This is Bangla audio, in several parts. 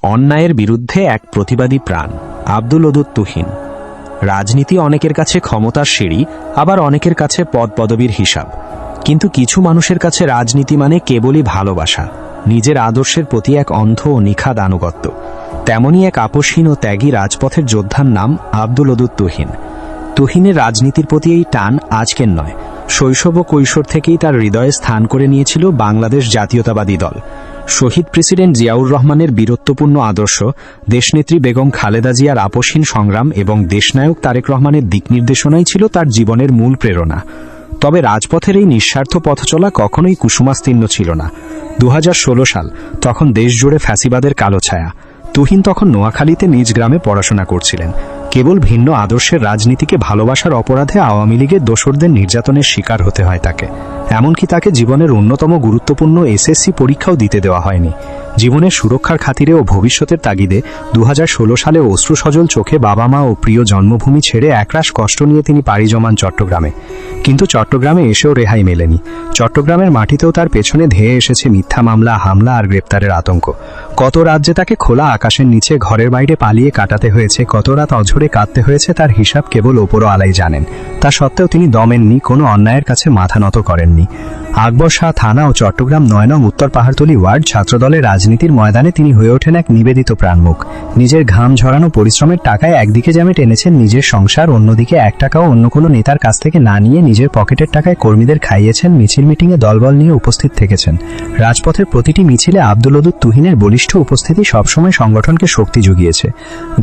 অন্যায়ের বিরুদ্ধে এক প্রতিবাদী প্রাণ। আব্দুল ওদুদ তুহিন। রাজনীতি অনেকের কাছে ক্ষমতার সিঁড়ি, আবার অনেকের কাছে পদপদবীর হিসাব। কিন্তু কিছু মানুষের কাছে রাজনীতি মানে কেবলই ভালোবাসা, নিজের আদর্শের প্রতি এক অন্ধ ও নিখাদ আনুগত্য। তেমনই এক আপসহীন ও ত্যাগী রাজপথের যোদ্ধার নাম আব্দুল ওদুদ তুহিন। তুহিনের রাজনীতির প্রতি এই টান আজকের নয়, শৈশব ও কৈশোর থেকেই তার হৃদয়ে স্থান করে নিয়েছিল বাংলাদেশ জাতীয়তাবাদী দল। শহীদ প্রেসিডেন্ট জিয়াউর রহমানের বীরত্বপূর্ণ আদর্শ, দেশনেত্রী বেগম খালেদা জিয়ার আপসহীন সংগ্রাম এবং দেশনায়ক তারেক রহমানের দিকনির্দেশনাই ছিল তার জীবনের মূল প্রেরণা। তবে রাজপথের এই নিঃস্বার্থ পথ চলা কখনোই কুসুমাস্তীর্ণ ছিল না। 2016 সাল, তখন দেশজুড়ে ফ্যাসিবাদের কালো ছায়া। তুহিন তখন নোয়াখালীতে নিজ গ্রামে পড়াশোনা করছিলেন। কেবল ভিন্ন আদর্শের রাজনীতিকে ভালোবাসার অপরাধে আওয়ামী লীগের দোসরদের নির্যাতনের শিকার হতে হয় তাকে। এমনকি তাকে জীবনের অন্যতম গুরুত্বপূর্ণ এসএসসি পরীক্ষাও দিতে দেওয়া হয়নি। জীবনের সুরক্ষার খাতিরে ও ভবিষ্যতের তাগিদে 2016 সালে অশ্রুসজল চোখে বাবা মা ও প্রিয় জন্মভূমি ছেড়ে একরাশ কষ্ট নিয়ে তিনি পাড়ি জমান চট্টগ্রামে। কিন্তু চট্টগ্রামে এসেও রেহাই মেলেনি। চট্টগ্রামের মাটিতেও তার পেছনে ধেয়ে এসেছে মিথ্যা মামলা, হামলা আর গ্রেপ্তারের আতঙ্ক। কত রাজ্যে তাকে খোলা আকাশের নিচে ঘরের বাইরে পালিয়ে কাটাতে হয়েছে, কত রাত অঝরে কাঁদতে হয়েছে, তার হিসাব কেবল ওপরওয়ালাই জানেন। তা সত্ত্বেও তিনি দমেননি, কোনো অন্যায়ের কাছে মাথা নত করেননি। আকবর শাহ থানা ও চট্টগ্রাম 9 নং উত্তর পাহাড়তলী ওয়ার্ড ছাত্রদলের রাজনীতির ময়দানে তিনি হয়ে ওঠেন এক নিবেদিত প্রাণমুখ। নিজের ঘাম ঝরানো পরিশ্রমের টাকায় একদিকে যেমন টেনেছেন নিজের সংসার, অন্যদিকে 1 টাকাও অন্য কোনো নেতার কাছ থেকে না নিয়ে নিজের পকেটের টাকায় কর্মীদের খাইয়েছেন, মিছিল মিটিংয়ে দলবল নিয়ে উপস্থিত থেকেছেন। রাজপথের প্রতিটি মিছিলে আব্দুল ওদুদ তুহিনের বলিষ্ঠ উপস্থিতি সবসময় সংগঠনকে শক্তি জুগিয়েছে।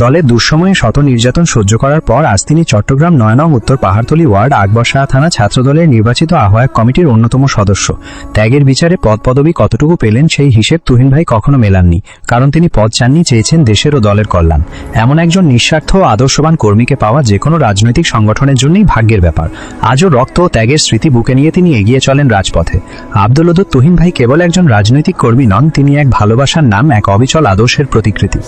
দলের দুঃসময়ে শত নির্যাতন সহ্য করার পর আজ তিনি চট্টগ্রাম 9 নং উত্তর পাহাড়তলী ওয়ার্ড আকবর শাহ থানা ছাত্রদলের নির্বাচিত আহ্বায়ক কমিটির অন্যতম সদস্য। ত্যাগের বিচারে পদপদবী কতটুকু পেলেন সেই হিসেব তুহিন ভাই কখনো মেলাননি, কারণ তিনি পদ চাননি, চেয়েছেন দেশের ও দলের কল্যাণ। এমন একজন নিঃস্বার্থ ও আদর্শবান কর্মীকে পাওয়া যে কোনো রাজনৈতিক সংগঠনের জন্যই ভাগ্যের ব্যাপার। আজও রক্ত ও ত্যাগের স্মৃতি বুকে নিয়ে তিনি এগিয়ে চলেন রাজপথে। আব্দুল ওদুদ তুহিন ভাই কেবল একজন রাজনৈতিক কর্মী নন, তিনি এক ভালোবাসার নাম, এক অবিচল আদর্শের প্রতিকৃতি।